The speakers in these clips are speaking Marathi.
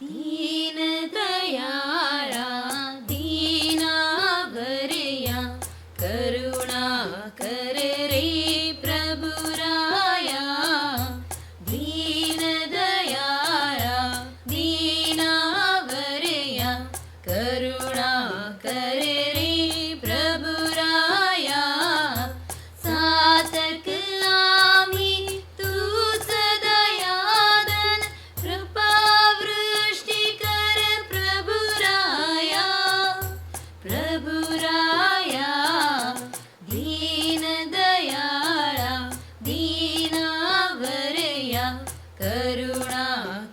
दीन दयाळा दीनावरया करुणा कर रे प्रभुराया. दीन दयाळा दीनावरया करुणा कर रे प्रभुराया. सातक आम्ही तूच दयादन कृपावृष्टी कर प्रभुराया. प्रभुराया दीन दयाळा दीनावरया करुणा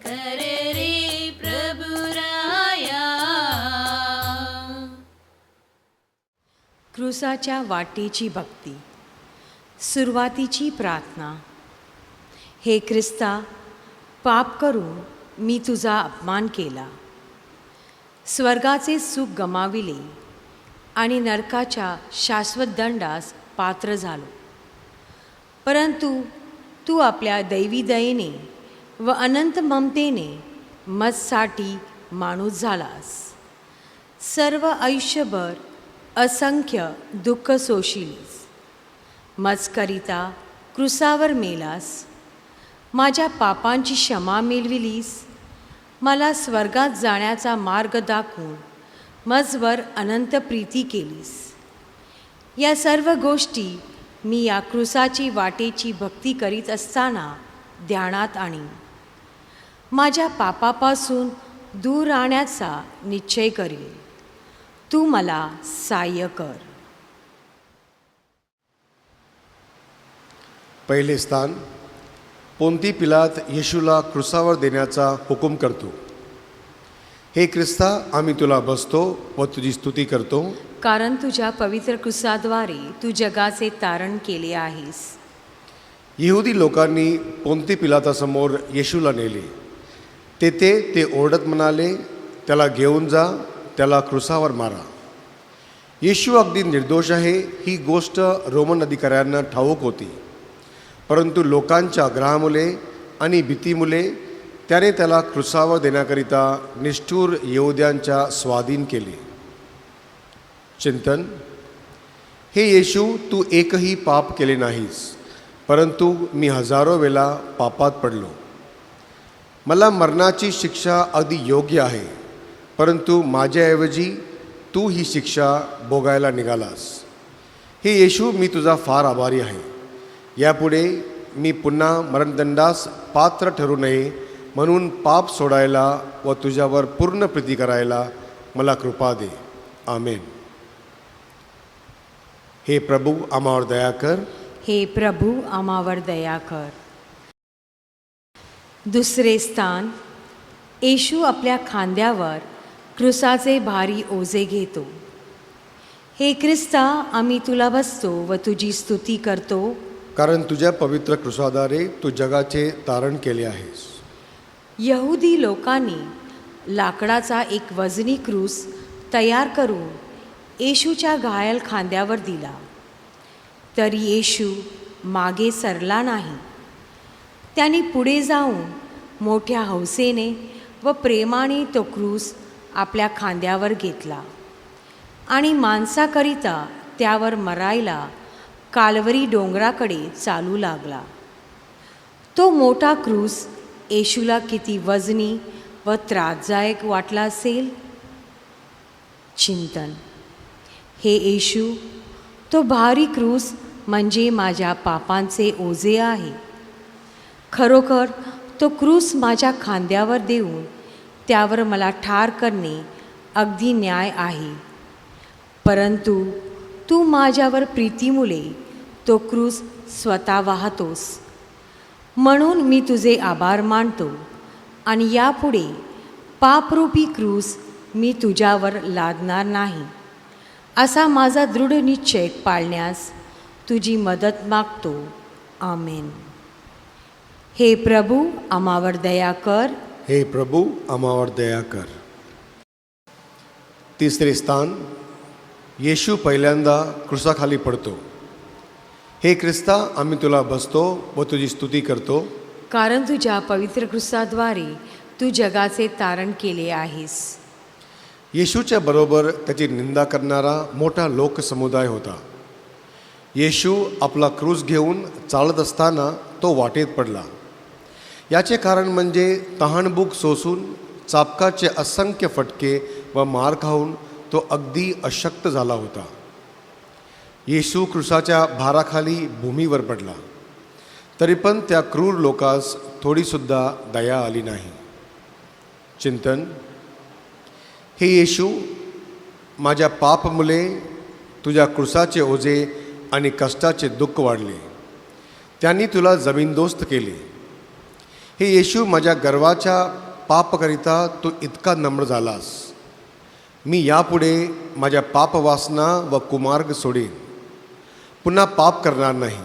कर रे प्रभुराया. क्रूसाच्या वाटेची भक्ती. सुरुवातीची प्रार्थना. हे ख्रिस्ता, पाप करून मी तुझा अपमान केला, स्वर्गाचे सुख गमाविले आणि नरकाच्या शाश्वत दंडास पात्र झालो. परंतु तू आपल्या दैवी दयेने व अनंत ममतेने मजसाठी माणूस झालास. सर्व आयुष्यभर असंख्य दुःख सोशिलीस. मजकरिता क्रूसावर मेलास. माझ्या पापांची क्षमा मिळविलीस. मला स्वर्गात जाण्याचा मार्ग दाखवून मजवर अनंत प्रीती केलीस. या सर्व गोष्टी मी या क्रूसाची वाटेची भक्ती करीत असताना ध्यानात आणीन. माझ्या पापापासून दूर राहण्याचा निश्चय करील. तू मला सहाय्य कर. पहिले स्थान. पोंती पिलात येशूला क्रूसावर देण्याचा हुकूम करतो. हे ख्रिस्ता, आम्ही तुला बसतो व तुझी स्तुती करतो, कारण तुझ्या पवित्र क्रूसाद्वारे तू जगाचे तारण केले आहेस. यहुदी लोकांनी पोंती पिलातासमोर येशूला नेले. तेथे ते ओरडत म्हणाले, त्याला घेऊन जा, त्याला क्रूसावर मारा. येशू अगदी निर्दोष आहे ही गोष्ट रोमन अधिकाऱ्यांना ठाऊक होती. परंतु लोकांच्या आग्रहामुळे आणि भीतीमुळे त्याने त्याला क्रूसावर देण्याकरिता निष्ठुर यहुद्यांच्या स्वाधीन केले. चिंतन. हे येशू, तू एकही पाप केले नाहीस, परंतु मी हजारो वेळा पापात पडलो. मला मरणाची शिक्षा अगदी योग्य आहे, परंतु माझ्याऐवजी तू ही शिक्षा भोगायला निघालास. हे येशू, मी तुझा फार आभारी आहे. यापुढे मी पुन्हा मरणदंडास पात्र ठरू नये म्हणून पाप सोडायला व तुझ्यावर पूर्ण प्रीती करायला मला कृपा दे. आमेन. हे प्रभू, आम्हावर दया कर. हे प्रभू, आम्हावर दया कर. दुसरे स्थान. येशू आपल्या खांद्यावर क्रूसाचे भारी ओझे घेतो. हे ख्रिस्ता, आम्ही तुला बसतो व तुझी स्तुती करतो, कारण तुझ्या पवित्र क्रूसाद्वारे तू जगाचे तारण केले आहेस. यहुदी लोकांनी लाकडाचा एक वजनी क्रूस तयार करून येशूच्या घायल खांद्यावर दिला, तरी येशू मागे सरला नाही. त्याने पुढे जाऊन मोठ्या हौसेने व प्रेमाने तो क्रूस आपल्या खांद्यावर घेतला आणि माणसाकरिता त्यावर मरायला काल्वरी डोंगराकडे चालू लागला. तो मोठा क्रूस येशूला किती वजनी व त्रासदायक वाटला असेल. चिंतन. हे येशू, तो भारी क्रूस म्हणजे माझ्या पापांचे ओझे आहे. खरोखर तो क्रूस माझ्या खांद्यावर देऊन त्यावर मला ठार करणे अगदी न्याय आहे. परंतु तू माझ्यावर प्रीतीमुळे तो क्रूस स्वतः वाहतोस. म्हणून मी तुझे आभार मानतो आणि यापुढे पापरूपी क्रूस मी तुझ्यावर लादणार नाही, असा माझा दृढ निश्चय पाळण्यास तुझी मदत मागतो. आमेन. हे प्रभू, आम्हावर दया कर. हे प्रभू, आम्हावर दया कर. तिसरे स्थान. येशू पहिल्यांदा क्रूसाखाली पडतो. हे ख्रिस्ता, आम्ही तुला बसतो व तुझी स्तुती करतो, कारण तुझ्या पवित्र क्रूसाद्वारे तू जगाचे तारण केले आहेस. येशूच्या बरोबर त्याची निंदा करणारा मोठा लोकसमुदाय होता. येशू आपला क्रूस घेऊन चालत असताना तो वाटेत पडला. याचे कारण म्हणजे तहानभूक सोसून चाबकाचे असंख्य फटके व मार खाऊन तो अगदी अशक्त झाला होता. येशू क्रूसाच्या भाराखाली भूमीवर पडला, तरी पण त्या क्रूर लोकास थोडीसुद्धा दया आली नाही. चिंतन. हे येशू, माझ्या पापमुळे तुझ्या क्रूसाचे ओझे आणि कष्टाचे दुःख वाढले. त्यांनी तुला जमीनदोस्त केले. हे येशू, माझ्या गर्वाच्या पापकरिता तू इतका नम्र झालास. मी यापुढे माझ्या पापवासना व कुमार्ग सोडेन, पुन्हा पाप करणार नाही.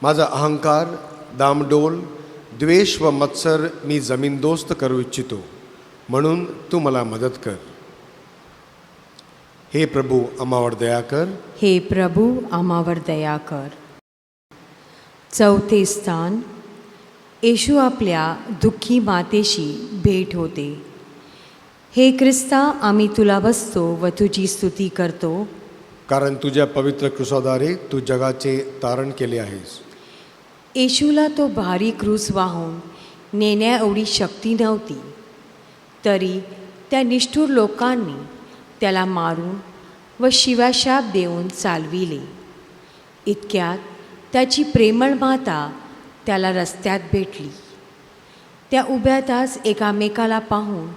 माझा अहंकार, दामडोल, द्वेष व मत्सर मी जमीनदोस्त करू इच्छितो, म्हणून तू मला मदत कर. हे प्रभू, आम्हावर दया कर. हे प्रभू, आम्हावर दया कर. चौथे स्थान. येशू आपल्या दुःखी मातेशी भेट होते. हे ख्रिस्ता, आम्ही तुला बसतो व तुझी स्तुती करतो, कारण तुझ्या पवित्र क्रूसाद्वारे तू जगाचे तारण केले आहेस. येशूला तो भारी क्रूस वाहून नेण्या एवढी शक्ती नव्हती, तरी त्या निष्ठुर लोकांनी त्याला मारून व शिवाशाप देऊन चालविले. इतक्यात त्याची प्रेमळ माता त्याला रस्त्यात भेटली. त्या उभ्यातच एकामेकाला पाहून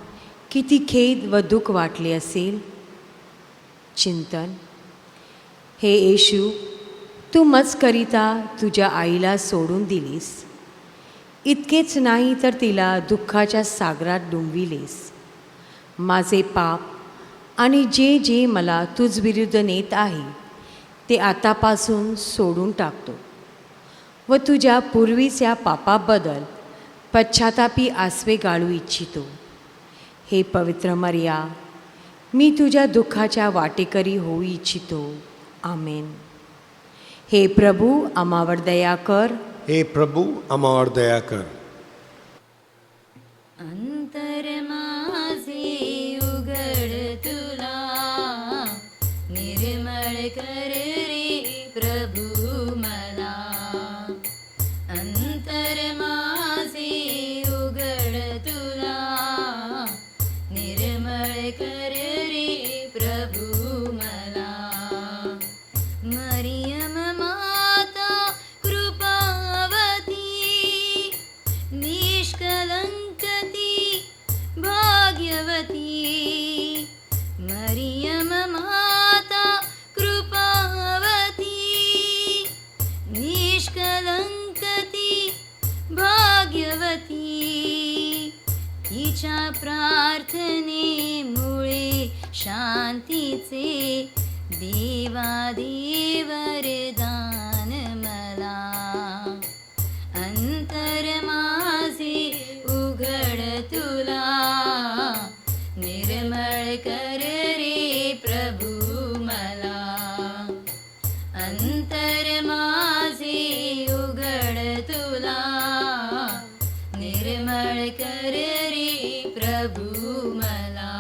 किती खेद व दुःख वाटले असेल. चिंतन. हे येशू, तू मजकरिता तुझ्या आईला सोडून दिलीस. इतकेच नाही तर तिला दुःखाच्या सागरात डुंबविलेस. माझे पाप आणि जे जे मला तुझ विरुद्ध नेत आहे ते आतापासून सोडून टाकतो व तुझ्या पूर्वीच्या पापाबद्दल पश्चातापी आसवे गाळू इच्छितो. हे पवित्र मरिया, मी तुझ्या दुःखाच्या वाटेकरी होऊ इच्छितो. आमेन. हे प्रभू, आम्हावर दया कर. हे प्रभू, आम्हावर दया कर. अंतर माझे उघड तुला, निर्मळ कर रे प्रभू मला. अंतर माझे उघड तुला, निर्मळ कर रे प्रभू मला. मरियम माता कृपावती, निष्कलंकती भाग्यवती. मरियम माता कृपावती, निष्कलंकती भाग्यवती. तिच्या प्रार्थनेमुळे शांतीचे देवादि वरदान मला. अंतर माझे उघड तुला, निर्मळ कर रे प्रभू मला. अंतर माझे उघड तुला, निर्मळ कर रे प्रभू मला.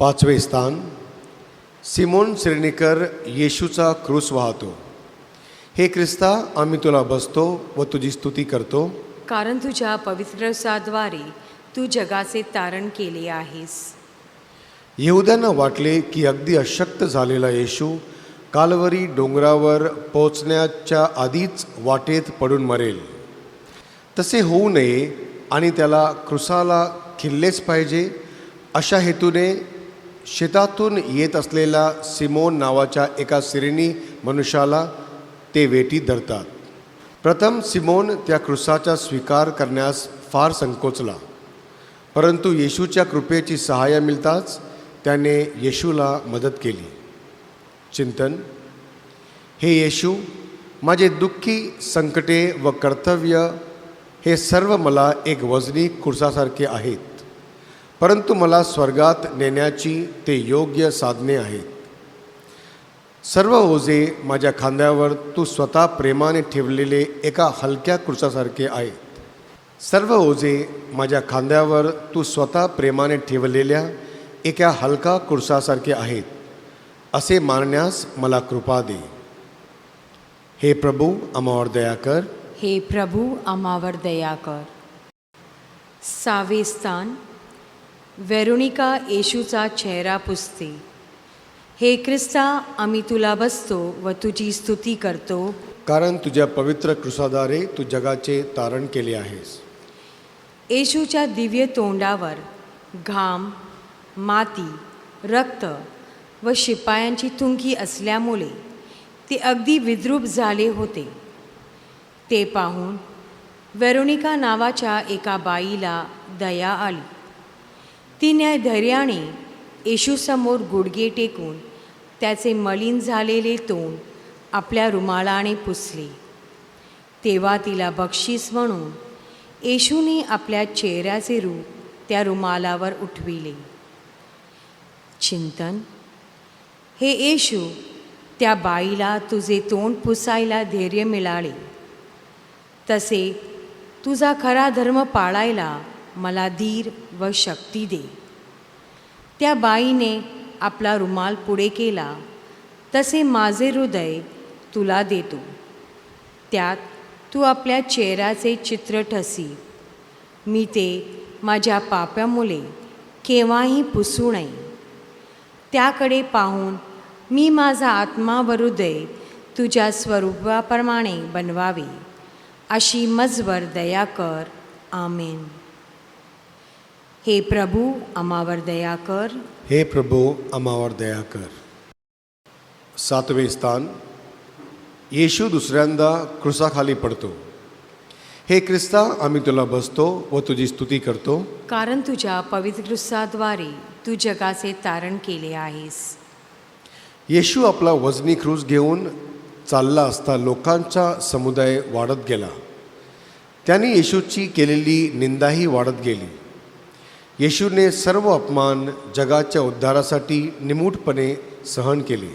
5वे स्थान. सिमोन सिरनीकर येशूचा क्रूस वाहतो. हे ख्रिस्ता, आम्ही तुला बसतो व तुझी स्तुती करतो, कारण तुझ्या पवित्र साद्वारे तू जगाचे तारण केले आहेस. यहुद्यांना वाटले की अगदी अशक्त झालेला येशू कालवरी डोंगरावर पोचण्याच्या आधीच वाटेत पडून मरेल. तसे होऊ नये आणि त्याला क्रूसाला खिल्लेच पाहिजे अशा हेतूने शेतातून येत असलेल्या सिमोन नावाच्या एका सिरेनी मनुष्याला ते वेटीत धरतात. प्रथम सिमोन त्या क्रूसाचा स्वीकार करण्यास फार संकोचला, परंतु येशूच्या कृपेची सहाय्य मिळताच त्याने येशूला मदत केली. चिंतन. हे येशू, माझे दुःखी, संकटे व कर्तव्य हे सर्व मला एक वजनी क्रूसासारखे आहेत, परंतु मला स्वर्गात नेण्याची ते योग्य साधने आहेत. सर्व ओझे माझ्या खांद्यावर तू स्वतः प्रेमाने ठेवलेले एका हलक्या क्रुसासारखे आहेत. सर्व ओझे माझ्या खांद्यावर तू स्वतः प्रेमाने ठेवलेल्या एका हलका क्रुसासारखे आहेत असे मानण्यास मला कृपा दे. हे प्रभू आम्हावर दया कर. हे प्रभू आम्हावर दया कर. 6वे स्थान, वेरोनिका येशूचा चेहरा पुसते. हे ख्रिस्ता, आम्ही तुला बसतो व तुझी स्तुती करतो, कारण तुझ्या पवित्र क्रुसाद्वारे तू जगाचे तारण केले आहेस. येशूच्या दिव्य तोंडावर घाम, माती, रक्त व शिपायांची थुंकी असल्यामुळे ते अगदी विद्रूप झाले होते. ते पाहून वेरोनिका नावाच्या एका बाईला दया आली. तिने धैर्याने येशूसमोर गुडघे टेकून त्याचे मलिन झालेले तोंड आपल्या रुमालाने पुसले. तेव्हा तिला बक्षीस म्हणून येशूने आपल्या चेहऱ्याचे रूप त्या रुमालावर उठविले. चिंतन. हे येशू, त्या बाईला तुझे तोंड पुसायला धैर्य मिळाले, तसे तुझा खरा धर्म पाळायला मला धीर व शक्ती दे. त्या बाईने आपला रुमाल पुढे केला, तसे माझे हृदय तुला देतो. त्यात तू आपल्या चेहऱ्याचे चित्र ठसी. मी ते माझ्या पापामुळे केव्हाही पुसू नये. त्याकडे पाहून मी माझा आत्मा व हृदय तुझ्या स्वरूपाप्रमाणे बनवावे, अशी मजवर दया कर. आमेन. हे प्रभू आम्हावर दया कर. हे प्रभू आम्हावर दया कर. 7वे स्थान, येशू दुसऱ्यांदा क्रुसाखाली पडतो. हे ख्रिस्ता, आम्ही तुला बसतो व तुझी स्तुती करतो, कारण तुझ्या पवित्र क्रूसाद्वारे तू जगाचे तारण केले आहेस. येशू आपला वजनी क्रूस घेऊन चालला असता लोकांचा समुदाय वाढत गेला. त्याने येशूची केलेली निंदाही वाढत गेली. येशूने सर्व अपमान जगाच्या उद्धारासाठी निमूटपणे सहन केले,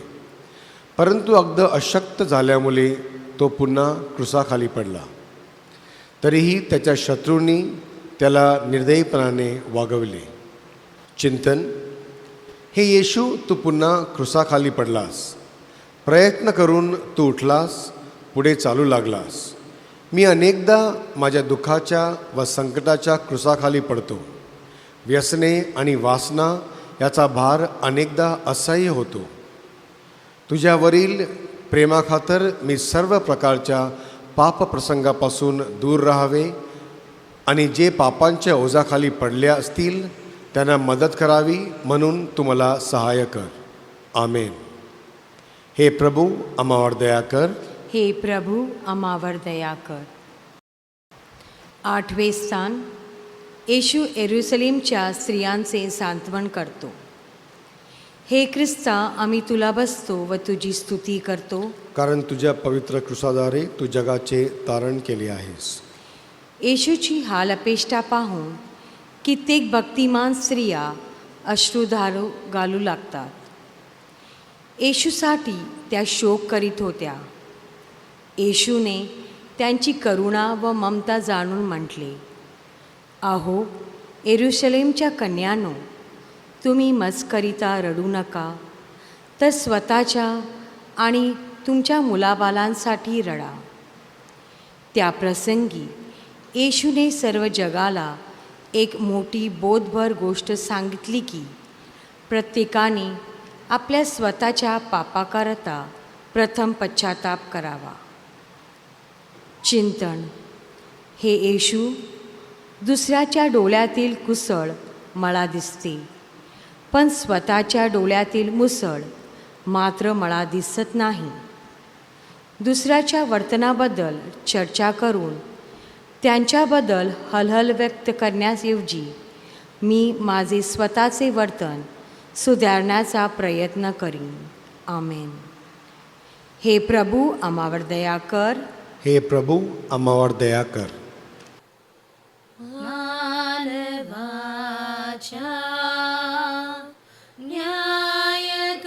परंतु अगदी अशक्त झाल्यामुळे तो पुन्हा क्रुसाखाली पडला. तरीही त्याच्या शत्रूंनी त्याला निर्दयीपणाने वागवले. चिंतन. हे येशू, तू पुन्हा क्रुसाखाली पडलास. प्रयत्न करून तू उठलास, पुढे चालू लागलास. मी अनेकदा माझ्या दुःखाच्या व संकटाच्या क्रुसाखाली पडतो. व्यसने आणि वासना याचा भार अनेकदा असह्य होतो. तुझ्यावरील प्रेमाखातर मी सर्व प्रकारच्या पापप्रसंगापासून दूर राहावे आणि जे पापांच्या ओझाखाली पडले असतील त्यांना मदत करावी म्हणून तू मला सहाय्य कर. आमेन. हे प्रभू आम्हावर दया कर. हे प्रभू आम्हावर दया कर. 8वे स्थान, येशू येरुशलेमच्या स्त्रियांचे सांत्वन करतो. हे ख्रिस्ता, आम्ही तुला बसतो व तुझी स्तुती करतो, कारण तुझ्या पवित्र क्रुसाद्वारे तू जगाचे तारण केले आहेस. येशूची हालअपेष्टा पाहून कित्येक भक्तिमान स्त्रिया अश्रुधारू घालू लागतात. येशूसाठी त्या शोक करीत होत्या. येशूने त्यांची करुणा व ममता जाणून म्हटले, अहो येरुशलेमच्या कन्यांनो, तुम्ही मजकरीता रडू नका, तर स्वतःच्या आणि तुमच्या मुलाबालांसाठी रडा. त्या प्रसंगी येशूने सर्व जगाला एक मोठी बोधभर गोष्ट सांगितली की प्रत्येकाने आपल्या स्वतःच्या पापाकरता प्रथम पश्चाताप करावा. चिंतन. हे येशू, दुसऱ्याच्या डोळ्यातील कुसळ मला दिसते, पण स्वतःच्या डोळ्यातील मुसळ मात्र मला दिसत नाही. दुसऱ्याच्या वर्तनाबद्दल चर्चा करून त्यांच्याबद्दल हलहल व्यक्त करण्याऐवजी मी माझे स्वतःचे वर्तन सुधारण्याचा प्रयत्न करीन. आमेन. हे प्रभू आम्हावर दया कर. हे प्रभू आम्हावर दया कर. मानवाच्या न्यायकर्त्या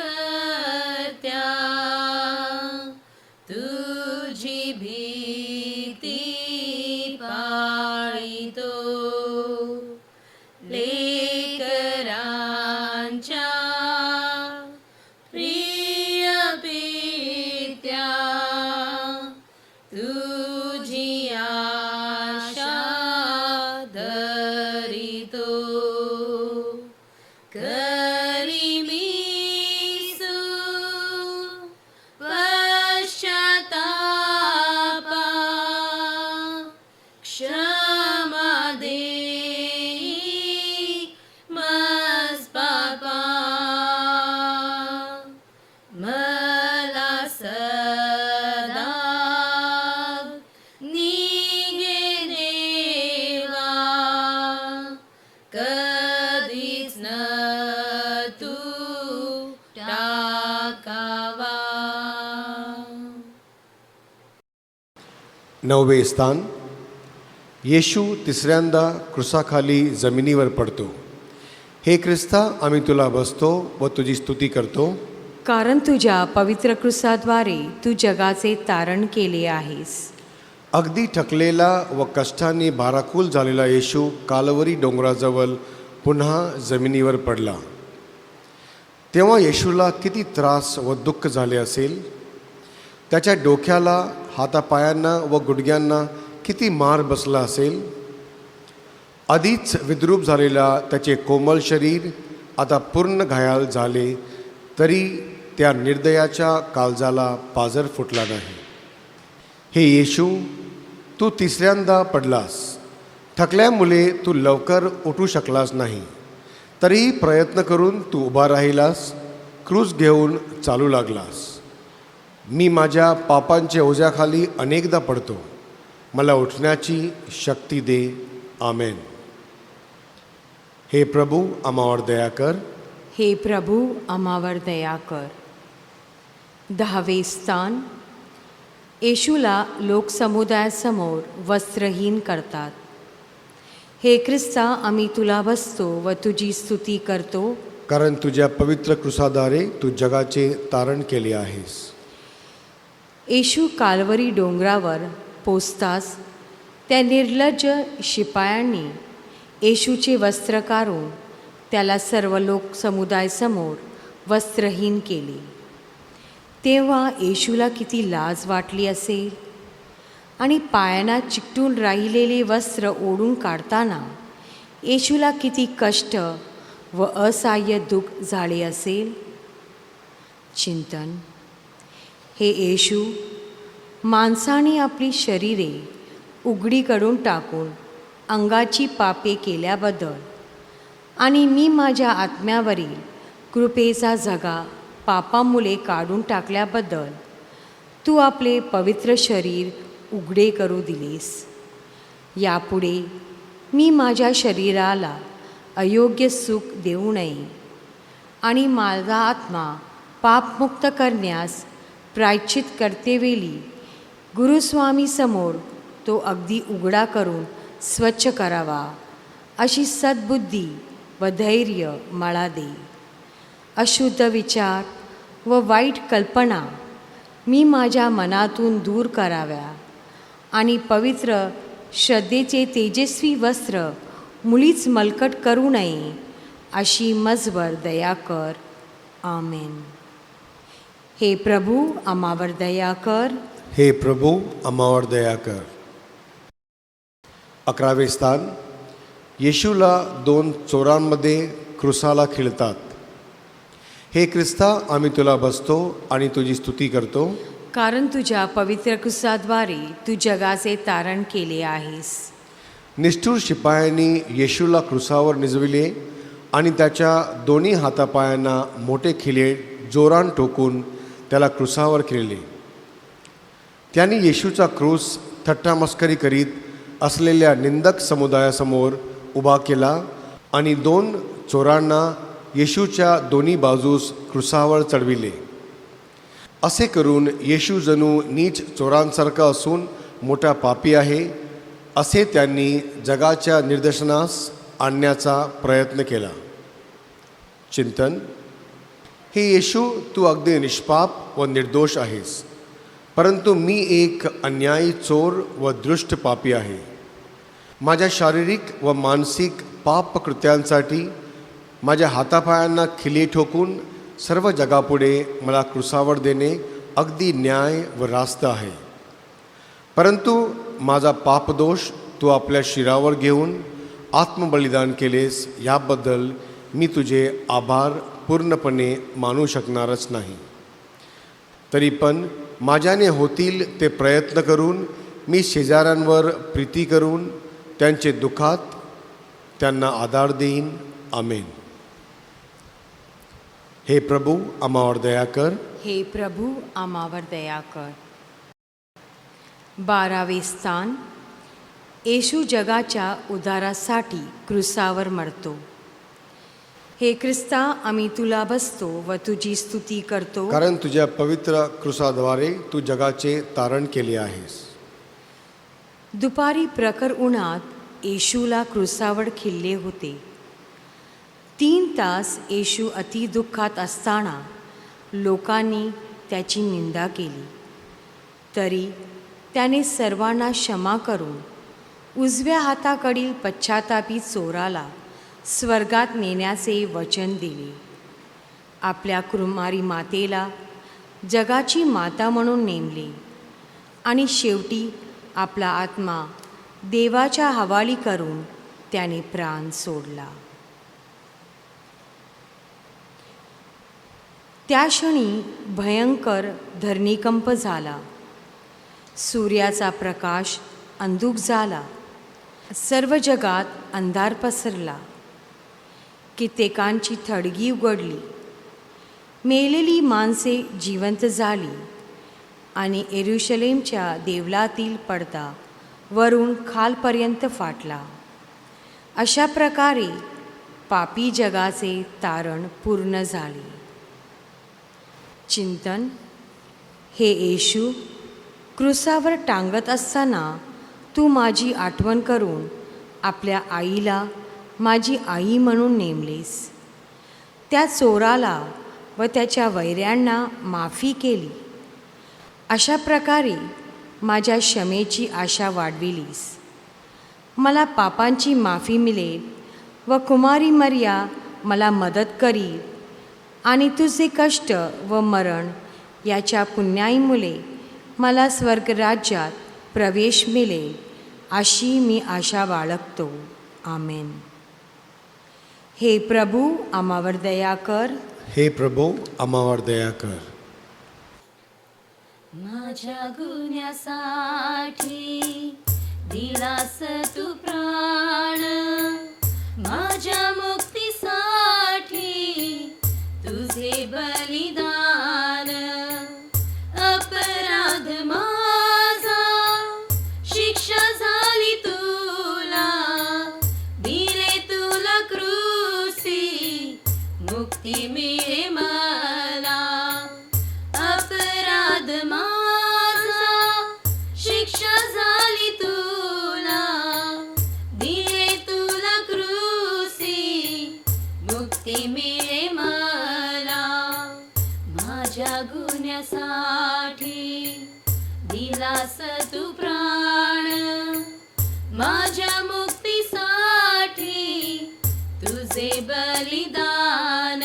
9वे स्थान. येशू तिसऱ्यांदा क्रुसाखाली जमिनीवर पडतो. हे ख्रिस्ता, आम्ही तुला बसतो व तुझी स्तुती करतो, कारण तुझ्या पवित्र क्रूसाद्वारे तू जगाचे तारण केले आहेस. अगदी थकलेला व कष्टाने भाराकुल झालेला येशू कालवरी डोंगराजवळ पुन्हा जमिनीवर पडला. तेव्हा येशूला किती त्रास व दुःख झाले असेल. त्याच्या डोक्याला, हातापायांना व गुडघ्यांना किती मार बसला असेल. आधीच विद्रूप झालेला त्याचे कोमल शरीर आता पूर्ण घायाळ झाले तरी त्या निर्दयाच्या काळजाला पाझर फुटला नाही. हे येशू, तू तिसऱ्यांदा पडलास. थकल्यामुळे तू लवकर उठू शकलास नाही, तरीही प्रयत्न करून तू उभा राहिलास, क्रूस घेऊन चालू लागलास. मी माझ्या पापांच्या ओझ्याखाली अनेकदा पडतो. मला उठण्याची शक्ती दे. आमेन. हे प्रभू, आम्हावर दया कर. हे प्रभू, आम्हावर दया कर. 10वे स्थान. येशूला लोकसमुदायासमोर वस्त्रहीन करतात. हे ख्रिस्ता, आम्ही तुला बसतो व तुझी स्तुती करतो, कारण तुझ्या पवित्र क्रूसाद्वारे तू जगाचे तारण केले आहेस. येशू कालवरी डोंगरावर पोचताच त्या निर्लज्ज शिपायांनी येशूचे वस्त्र काढून त्याला सर्व लोक समुदायासमोर वस्त्रहीन केले. तेव्हा येशूला किती लाज वाटली असेल आणि पायांना चिकटून राहिलेले वस्त्र ओढून काढताना येशूला किती कष्ट व असहाय्य दुःख झाले असेल. चिंतन. हे येशू, माणसाने आपली शरीरे उघडी करून टाकून अंगाची पापे केल्याबद्दल आणि मी माझ्या आत्म्यावरील कृपेचा झगा पापामुळे काढून टाकल्याबद्दल तू आपले पवित्र शरीर उघडे करू दिलेस. यापुढे मी माझ्या शरीराला अयोग्य सुख देऊ नये आणि माझा आत्मा पापमुक्त करण्यास प्रायश्चित करतेवेळी गुरुस्वामीसमोर तो अगदी उघडा करून स्वच्छ करावा, अशी सद्बुद्धी व धैर्य मला दे. अशुद्ध विचार व वाईट कल्पना मी माझ्या मनातून दूर कराव्या आणि पवित्र श्रद्धेचे तेजस्वी वस्त्र मुळीच मलकट करू नये, अशी मजवर दया कर. आमेन. हे प्रभू, आम्हावर दया कर. हे प्रभू, आम्हावर दया कर. 11वे स्थान. येशूला 2 चोरांमध्ये क्रुसाला खिळतात. हे ख्रिस्ता, आम्ही तुला बसतो आणि तुझी स्तुती करतो, कारण तुझ्या पवित्र क्रूसाद्वारे तू जगाचे तारण केले आहेस. निष्ठुर शिपायांनी येशूला क्रुसावर निजविले आणि त्याच्या दोन्ही हातापायांना मोठे खिळे जोरान ठोकून त्याला क्रुसावर खिळले. त्यांनी येशूचा क्रूस थट्टामस्करी करीत असलेल्या निंदक समुदायासमोर उभा केला आणि 2 चोरांना येशूच्या दोन्ही बाजूस क्रुसावर चढविले. असे करून येशू जणू नीच चोरांसारखा असून मोठा पापी आहे, असे त्यांनी जगाच्या निदर्शनास आणण्याचा प्रयत्न केला. चिंतन. हे येशू, तू अगदी निष्पाप व निर्दोष आहेस, परंतु मी एक अन्यायी चोर व दृष्ट पापी आहे. माझ्या शारीरिक व मानसिक पापकृत्यांसाठी माझ्या हातापायांना खिली ठोकून सर्व जगापुढे मला क्रुसावर देणे अगदी न्याय व रास्त आहे. परंतु माझा पापदोष तू आपल्या शिरावर घेऊन आत्मबलिदान केलेस, याबद्दल मी तुझे आभार पूर्णपणे मानू शकणारच नाही. तरी पण माझ्याने होतील ते प्रयत्न करून मी शेजाऱ्यांवर प्रीती करून त्यांचे दुःखात त्यांना आधार देईन. आमेन. हे प्रभू, आम्हावर दया कर. हे प्रभू, आम्हावर दया कर. 12वे स्थान. येशू जगाच्या उद्धारासाठी क्रूसावर मरतो. हे ख्रिस्ता, आम्ही तुला बसतो व तुझी स्तुती करतो, कारण तुझ्या पवित्र क्रूसाद्वारे तू जगाचे तारण केले आहेस. दुपारी प्रखर उन्हात येशूला क्रुसावर खिल्ले होते. 3 तास येशू अतिदुःखात असताना लोकांनी त्याची निंदा केली. तरी त्याने सर्वांना क्षमा करून उजव्या हाताकडील पश्चातापी चोराला स्वर्गात नेण्याचे वचन दिले. आपल्या कुमारी मातेला जगाची माता म्हणून नेमले आणि शेवटी आपला आत्मा देवाच्या हवाली करून त्याने प्राण सोडला. त्या क्षणी भयंकर धरणीकंप झाला. सूर्याचा प्रकाश अंधुक झाला. सर्व जगात अंधार पसरला. कित्येकांची थडगी उघडली. मेलेली माणसे जिवंत झाली आणि येरुशलेमच्या देवलातील पडदा वरून खालपर्यंत फाटला. अशा प्रकारे पापी जगाचे तारण पूर्ण झाले. चिंतन. हे येशू, क्रुसावर टांगत असताना तू माझी आठवण करून आपल्या आईला माझी आई म्हणून नेमलेस. त्या चोराला व त्याच्या वैऱ्यांना माफी केली. अशा प्रकारे माझ्या क्षमेची आशा वाढविलीस. मला पापांची माफी मिळेल व कुमारी मरिया मला मदत करील आणि तुझे कष्ट व मरण याच्या पुण्याईमुळे मला स्वर्गराज्यात प्रवेश मिळेल अशी मी आशा बाळगतो. आमेन. हे प्रभू, आम्हावर दया कर. हे प्रभो, आम्हावर दया कर. माझ्या गुन्ह्यासाठी दिलास तू प्राण, माझ्या मुक्तीसाठी तुझे बलिदान. अपराध माझा शिक्षा झाली तुला, दिले तुला क्रूसी मुक्ती मिळे मला. अपराध माझा शिक्षा झाली तुला, दिले तुला क्रूसी मुक्ती मिळे मला. माझ्या गुन्ह्यासाठी दिलास तू प्राण, माझ्या मुक्तीसाठी तुझे बलिदान.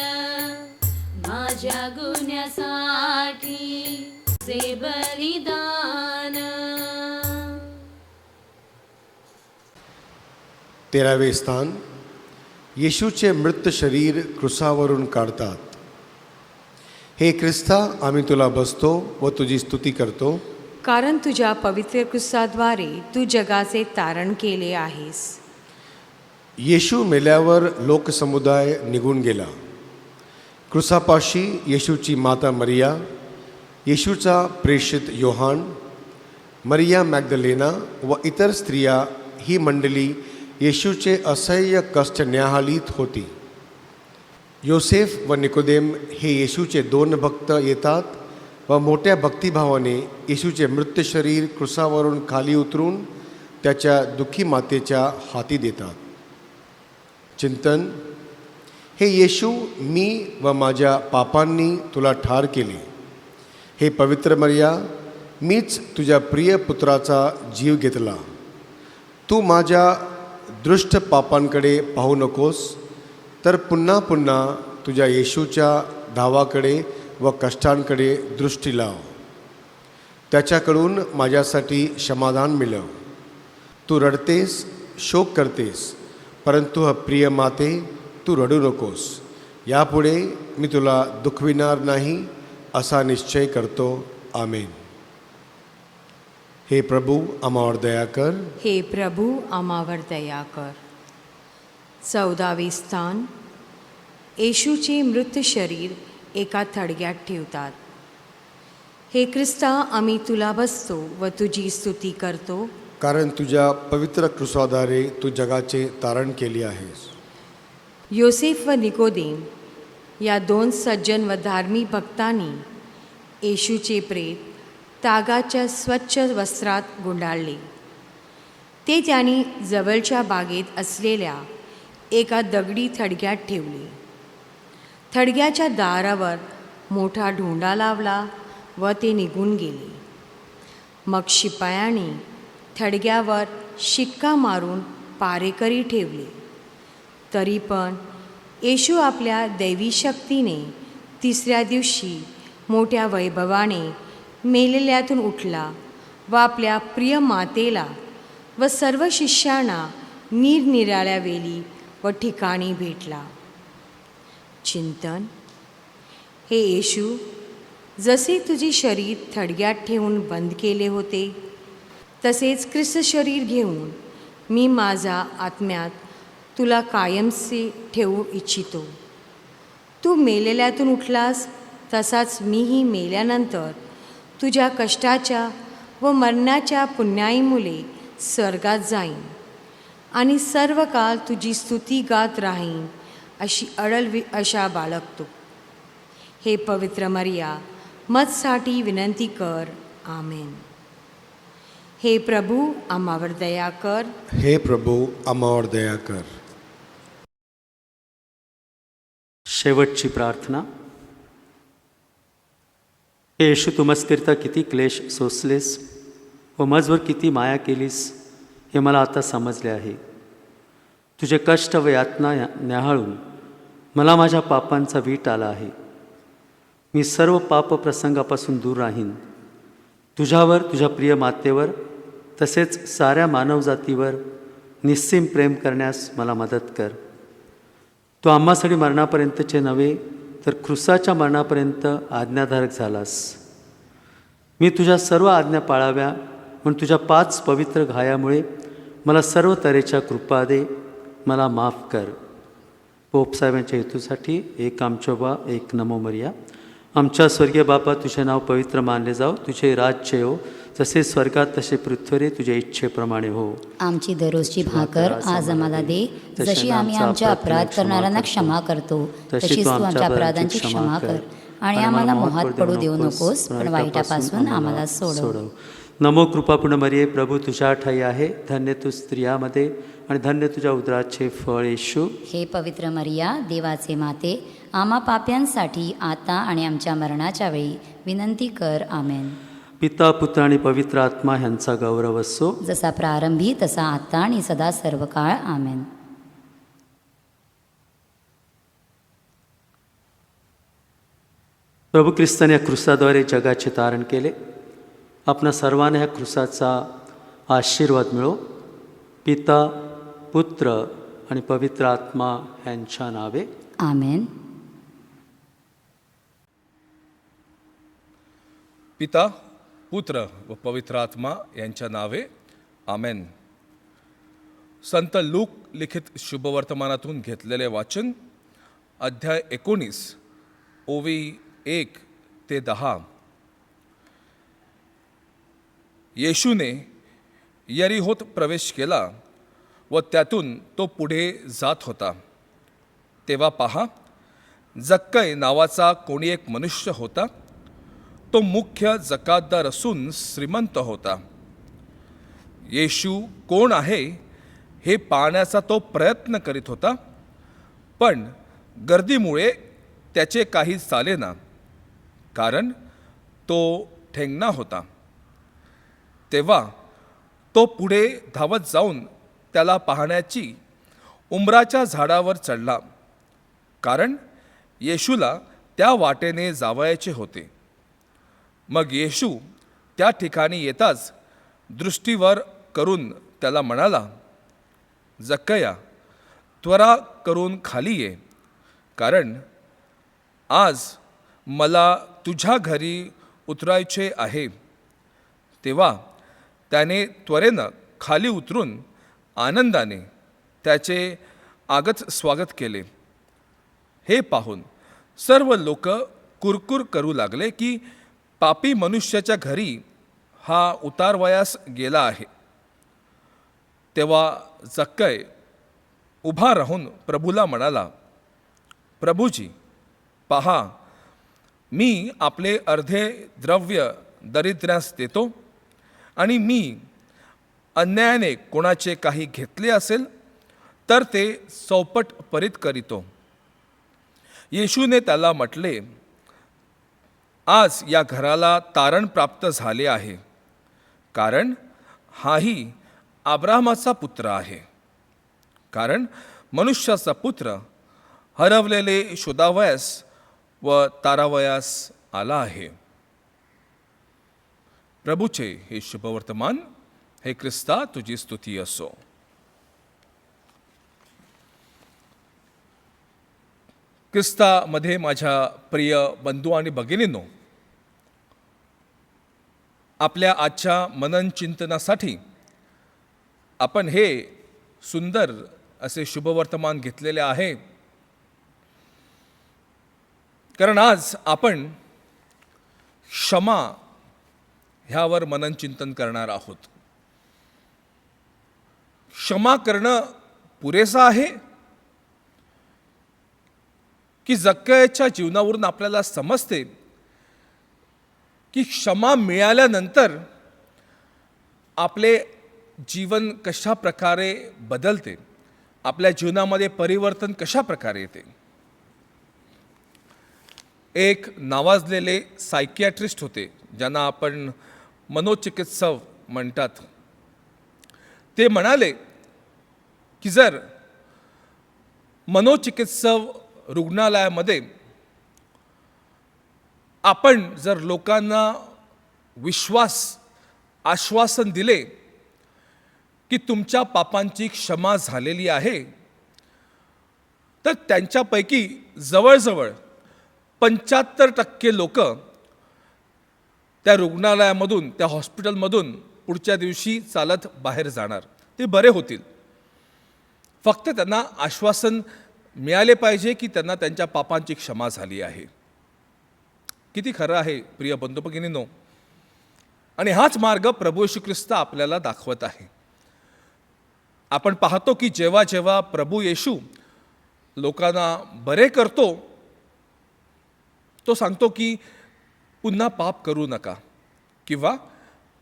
माझ्या गुन्ह्यासाठी तुझे बलिदान. 13वे स्थान. येशूचे मृत शरीर क्रुसावरून काढतात. हे ख्रिस्ता, आम्ही तुला बसतो व तुझी स्तुती करतो, कारण तुझ्या पवित्र क्रुसाद्वारे तू जगाचे तारण केले आहेस. येशू मेल्यावर लोकसमुदाय निघून गेला. क्रुसापाशी येशूची माता मरिया, येशूचा प्रेषित योहान, मरिया मॅग्दलेना व इतर स्त्रिया ही मंडळी येशूचे असह्य कष्ट न्याहाळीत होती. योसेफ व निकोदेम हे येशूचे 2 भक्त येतात व मोठ्या भक्तिभावाने येशूचे मृत शरीर क्रुसावरून खाली उतरून त्याच्या दुःखी मातेच्या हाती देतात. चिंतन. हे येशू, मी व माझ्या पापांनी तुला ठार केले. हे पवित्र मरिया, मीच तुझ्या प्रिय पुत्राचा जीव घेतला. तू माझ्या दृष्ट पापांकडे पाहू नकोस, तर पुन्हा पुन्हा तुझ्या येशूच्या धावाकडे व कष्टांकडे दृष्टी लाव. त्याच्याकडून माझ्यासाठी समाधान मिळव. तू रडतेस, शोक करतेस, परंतु प्रिय माते, तू रडू नकोस. यापुढे मी तुला दुखविणार नाही असा निश्चय करतो. आमेन. हे प्रभू, आम्हावर दया कर. हे प्रभू, आम्हावर दया कर. 14वे स्थान. येशूचे मृत शरीर एका थडग्यात ठेवतात. हे ख्रिस्ता, आम्ही तुला बसतो व तुझी स्तुती करतो, कारण तुझ्या पवित्र क्रुसाद्वारे तू जगाचे तारण केले आहेस. योसेफ व निकोदेम या 2 सज्जन व धार्मिक भक्तांनी येशूचे प्रेत तागाच्या स्वच्छ वस्त्रात गुंडाळले. ते त्यांनी जवळच्या बागेत असलेल्या एका दगडी थडग्यात ठेवले. थडग्याच्या दारावर मोठा ढोंडा लावला व ते निघून गेले. मग शिपायाने थडग्यावर शिक्का मारून पारेकरी ठेवले. तरी पण येशू आपल्या दैवी शक्तीने तिसऱ्या दिवशी मोठ्या वैभवाने मेलेल्यातून उठला व आपल्या प्रिय मातेला व सर्व शिष्यांना निरनिराळ्या वेली व ठिकाणी भेटला. चिंतन. हे येशू, जसे तुझे शरीर थडग्यात ठेवून बंद केले होते, तसेच ख्रिस्त शरीर घेऊन मी माझा आत्म्यात तुला कायमचे ठेवू इच्छितो. तू मेलेल्यातून उठलास, तसाच मीही मेल्यानंतर तुझ्या कष्टाच्या व मरणाच्या पुण्याईमुळे स्वर्गात जाईन आणि सर्व काळ तुझी स्तुती गात राहीन, अशी अडल आशा बाळगतो. हे पवित्र मरिया, मजसाठी विनंती कर. आमेन. हे प्रभू, आम्हावर दया कर. हे प्रभू, आम्हावर दया कर. शेवटची प्रार्थना. हे येशू, तू मजकरिता किती क्लेश सोसलेस व मजवर किती माया केलीस हे मला आता समजले आहे. तुझे कष्ट व यातना न्याहाळून मला माझ्या पापांचा वीट आला आहे. मी सर्व पाप प्रसंगापासून दूर राहीन. तुझ्यावर, तुझ्या प्रिय मातेवर, तसेच साऱ्या मानवजातीवर निस्सीम प्रेम करण्यास मला मदत कर. तू आम्हासाठी मरणापर्यंतचे नव्हे तर क्रूसाच्या मरणापर्यंत आज्ञाधारक झालास. मी तुझ्या सर्व आज्ञा पाळाव्या म्हणून तुझ्या 5 पवित्र घायामुळे मला सर्व तऱ्हेच्या कृपा दे. मला माफ कर. पोपसाहेबांच्या हेतूसाठी एक आमचोबा, एक नमो मरिया. आमच्या स्वर्गीय बापा, तुझे नाव पवित्र मानले जाओ. तुझे राज्य येवो. जसे स्वर्गात तसे पृथ्वीवर तुझ्या इच्छेप्रमाणे हो. आमची दररोजची भाकर आज आम्हाला दे. जशी आम्ही आमच्या अपराध करणाऱ्यांना क्षमा करतो, तशीच तू आमच्या अपराधांची क्षमा कर. आणि आम्हाला मोहात पडू देऊ नकोस, पण वाईटापासून आम्हाला सोडव. नमो कृपापूर्ण मरिये, प्रभू तुझ्या ठाई आहे. धन्य तू स्त्रियामध्ये आणि धन्य तुझ्या उदराचे फळ येशू. हे पवित्र मरिया, देवाचे माते, आम्हा पाप्यांसाठी आता आणि आमच्या मरणाच्या वेळी विनंती कर. आमेन. पिता, पुत्र आणि पवित्र आत्मा ह्यांचा गौरव असो. जसा प्रारंभी तसा आता आणि सदा सर्व काळ. आमेन. प्रभू ख्रिस्ताने या क्रूसाद्वारे जगाचे तारण केले. आपणा सर्वांना ह्या क्रूसाचा आशीर्वाद मिळो. पिता, पुत्र आणि पवित्र आत्मा ह्यांच्या नावे. आमेन. पिता, पुत्र व पवित्र आत्मा यांच्या नावे. आमेन. संत लूक लिखित शुभवर्तमानातून घेतलेले वाचन, अध्याय 19, ओवी 1 ते 10. येशूने यरीहोत प्रवेश केला व त्यातून तो पुढे जात होता. तेव्हा पहा, जक्कई नावाचा कोणी एक मनुष्य होता. तो मुख्य जकातदार असून श्रीमंत होता. येशू कोण आहे हे पाहण्याचा तो प्रयत्न करीत होता, पण गर्दीमुळे त्याचे काही चालेना, कारण तो ठेंगणा होता. तेव्हा तो पुढे धावत जाऊन त्याला पाहण्याची उंबराच्या झाडावर चढला, कारण येशूला त्या वाटेने जावयाचे होते. मग येशू त्या ठिकाणी येताच दृष्टीवर करून त्याला म्हणाला, जक्कया, त्वरा करून खाली ये, कारण आज मला तुझ्या घरी उतरायचे आहे. तेव्हा त्याने त्वरेनं खाली उतरून आनंदाने त्याचे आगत स्वागत केले. हे पाहून सर्व लोक कुरकुर करू लागले की पापी मनुष्याच्या घरी हा उतारवयास गेला आहे. तेव्हा जक्कई उभा राहून प्रभूला म्हणाला, प्रभूजी, पहा, मी आपले अर्धे द्रव्य दरिद्र्यास देतो आणि मी अन्यायाने कोणाचे काही घेतले असेल तर ते चौपट परित करीतो. येशूने त्याला म्हटले, आज या घराला तारण प्राप्त झाले आहे, कारण हाही अब्राहमाचा पुत्र आहे. कारण मनुष्याचा पुत्र हरवलेले शोधावयास व तारावयास आला आहे. प्रभूचे हे शुभवर्तमान. हे ख्रिस्ता, तुझी स्तुती असो. ख्रिस्तामध्ये माझ्या प्रिय बंधू आणि भगिनींनो, आपल्या आजच्या मनन चिंतनासाठी आपण हे सुंदर असे शुभवर्तमान घेतलेले आहे. कारण आज आपण क्षमा ह्यावर मनन चिंतन करणार आहोत. क्षमा करणं पुरेसं आहे की जक्कयच्या जीवनावरून आपल्याला समजते की क्षमा मिळाल्यानंतर आपले जीवन कशा प्रकारे बदलते, आपल्या जीवनामध्ये परिवर्तन कशा प्रकारे येते. एक नावाजलेले सायकियाट्रिस्ट होते, ज्यांना आपण मनोचिकित्सक म्हणतात. ते म्हणाले की जर मनोचिकित्सक रुग्णालयामध्ये आपण जर लोकांना आश्वासन दिले की तुमच्या पापांची क्षमा झालेली आहे, तर त्यांच्यापैकी जवळजवळ 75% लोक त्या रुग्णालयामधून, त्या हॉस्पिटलमधून पुढच्या दिवशी चालत बाहेर जाणार. ते बरे होतील. फक्त त्यांना आश्वासन मिळाले पाहिजे की त्यांना त्यांच्या पापांची क्षमा झाली आहे. किती खरं आहे प्रिय बंधू भगिनींनो. आणि हाच मार्ग प्रभू येशू ख्रिस्त आपल्याला दाखवत आहे. आपण पाहतो की जेव्हा जेव्हा प्रभू येशू लोकांना बरे करतो, तो सांगतो की पुन्हा पाप करू नका, किंवा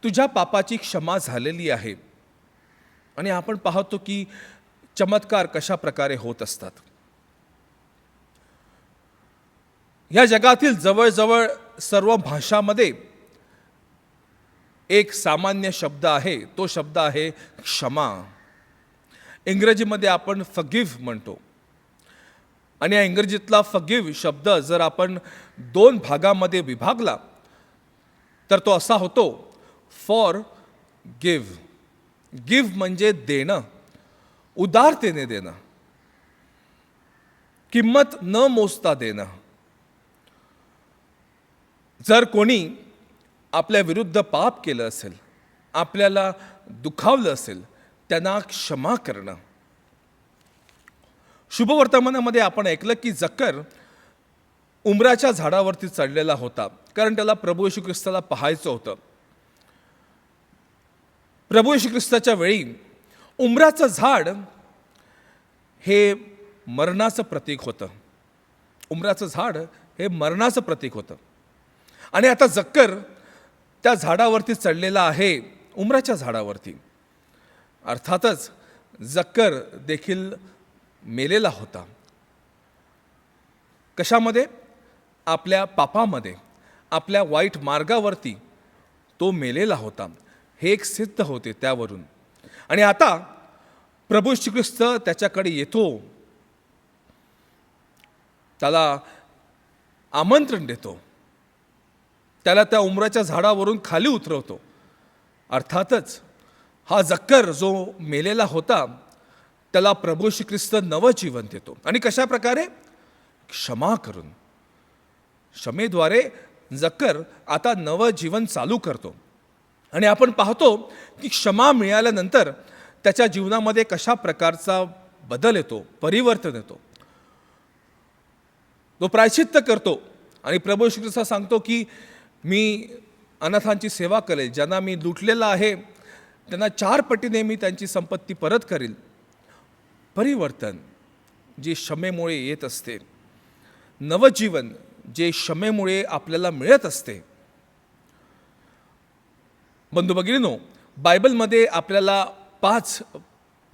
तुझ्या पापाची क्षमा झालेली आहे. आणि आपण पाहतो की चमत्कार कशा प्रकारे होत असतात. या जगातील जवळजवळ सर्व भाषांमध्ये एक सामान्य शब्द आहे, तो शब्द आहे क्षमा. इंग्रजीमध्ये आपण फगिव्ह म्हणतो. आणि या इंग्रजीतला फगिव्ह शब्द जर आपण 2 भागामध्ये विभागला तर तो असा होतो, फॉर गिव्ह. गिव्ह म्हणजे देणं, उदारतेने देणं, किंमत न मोजता देणं. जर कोणी आपल्या विरुद्ध पाप केलं असेल, आपल्याला दुखावलं असेल, त्यांना क्षमा करणं. शुभवर्तमानामध्ये आपण ऐकलं की जक्कर उंबराच्या झाडावरती चढलेला होता, कारण त्याला प्रभू येशू ख्रिस्ताला पाहायचं होतं. प्रभू येशू ख्रिस्ताच्या वेळी उंबराचं झाड हे मरणाचं प्रतीक होतं. उंबराचं झाड हे मरणाचं प्रतीक होतं. आणि आता जक्कर त्या झाडावरती चढलेला आहे, उंबराच्या झाडावरती. अर्थातच जक्कर देखील मेलेला होता. कशामध्ये? आपल्या पापामध्ये, आपल्या वाईट मार्गावरती तो मेलेला होता. हे एक सिद्ध होते त्यावरून. आणि आता प्रभू येशू ख्रिस्त त्याच्याकडे येतो, त्याला आमंत्रण देतो, त्याला त्या उंबराच्या झाडावरून खाली उतरवतो. अर्थातच हा जक्कर जो मेलेला होता त्याला प्रभू येशू ख्रिस्त नवं जीवन देतो. आणि कशा प्रकारे? क्षमा करून. क्षमेद्वारे जक्कर आता नवं जीवन चालू करतो. आणि आपण पाहतो की क्षमा मिळाल्यानंतर त्याच्या जीवनामध्ये कशा प्रकारचा बदल येतो, परिवर्तन येतो. तो प्रायश्चित्त करतो आणि प्रभू येशू ख्रिस्त सांगतो की मी अनाथांची सेवा करेल, ज्यांना मी लुटलेला आहे त्यांना 4 पटीने मी त्यांची संपत्ती परत करील. परिवर्तन जे क्षमेमुळे येत असते, नवजीवन जे क्षमेमुळे आपल्याला मिळत असते. बंधू भगिनींनो, बायबलमध्ये आपल्याला 5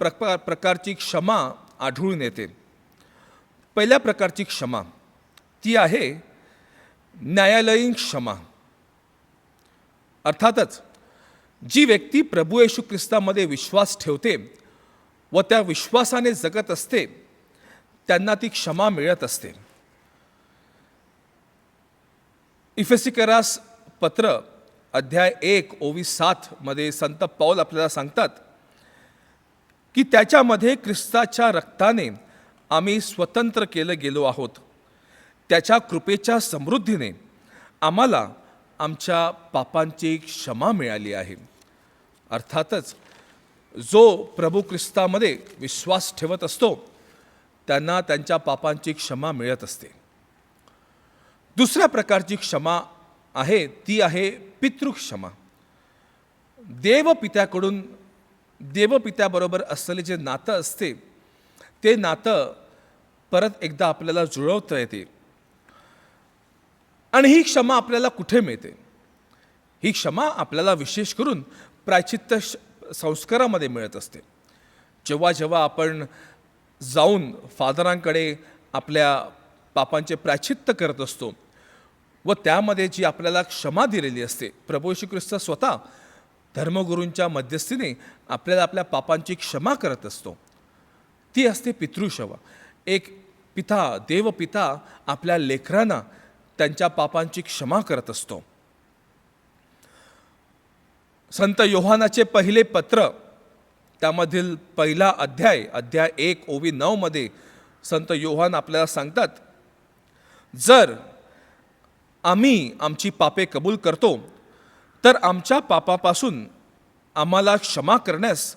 प्रकारची क्षमा आढळून येते. पहिल्या प्रकारची क्षमा ती आहे न्यायालयीन क्षमा. अर्थातच जी व्यक्ती प्रभू येशू ख्रिस्तामध्ये विश्वास ठेवते व त्या विश्वासाने जगत असते त्यांना ती क्षमा मिळत असते. इफेसिकरास पत्र अध्याय 1 ओवी 7 मध्ये संत पौल आपल्याला सांगतात की त्याच्यामध्ये ख्रिस्ताच्या रक्ताने आम्ही स्वतंत्र केलं गेलो आहोत. त्याच्या कृपेच्या समृद्धीने आम्हाला आमच्या पापांची क्षमा मिळाली आहे. अर्थातच जो प्रभू ख्रिस्तामध्ये विश्वास ठेवत असतो त्यांना त्यांच्या पापांची क्षमा मिळत असते. दुसऱ्या प्रकारची क्षमा आहे ती आहे पितृक्षमा. देवपित्याबरोबर असलेले जे नातं असते ते नातं परत एकदा आपल्याला जुळवता येते. आणि ही क्षमा आपल्याला कुठे मिळते? ही क्षमा आपल्याला विशेष करून प्रायश्चित्त संस्कारामध्ये मिळत असते. जेव्हा जेव्हा आपण जाऊन फादरांकडे आपल्या पापांचे प्रायश्चित्त करत असतो व त्यामध्ये जी आपल्याला क्षमा दिलेली असते, प्रभू येशू ख्रिस्त स्वतः धर्मगुरूंच्या मध्यस्थीने आपल्याला आपल्या पापांची क्षमा करत असतो, ती असते पितृक्षमा. एक देवपिता आपल्या लेकरांना त्यांच्या पापांची क्षमा करत असतो. संत योहानाचे पहिले पत्र त्यामधील पहिला अध्याय 1 ओवी 9 मध्ये संत योहान आपल्याला सांगतात, जर आम्ही आमची पापे कबूल करतो तर आमच्या पापापासून आम्हाला क्षमा करण्यास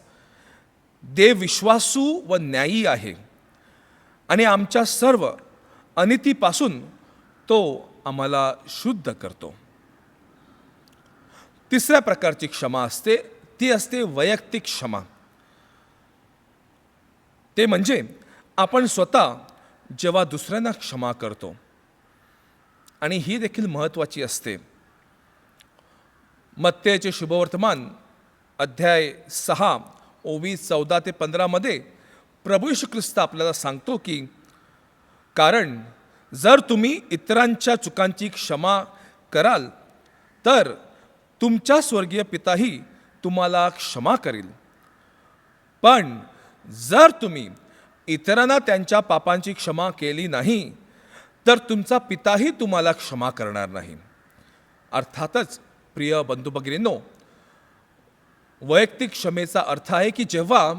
देव विश्वासू व न्यायी आहे आणि आमच्या सर्व अनितीपासून तो आम्हाला शुद्ध करतो. तिसऱ्या प्रकारची क्षमा असते ती असते वैयक्तिक क्षमा. ते म्हणजे आपण स्वतः जेव्हा दुसऱ्यांना क्षमा करतो, आणि ही देखील महत्त्वाची असते. मत्तेचे शुभवर्तमान अध्याय 6 ओवी 14 ते 15 मध्ये प्रभू येशू ख्रिस्त आपल्याला सांगतो की कारण जर तुम्ही इतरांच्या चुकांची क्षमा कराल तर तुमच्या स्वर्गीय पिताही तुम्हाला क्षमा करील, पण जर तुम्ही इतरांना त्यांच्या पापांची क्षमा केली नाही तर तुमचा पिताही तुम्हाला क्षमा करणार नाही. अर्थातच प्रिय बंधू भगिनींनो, वैयक्तिक क्षमेचा अर्थ आहे की जेव्हा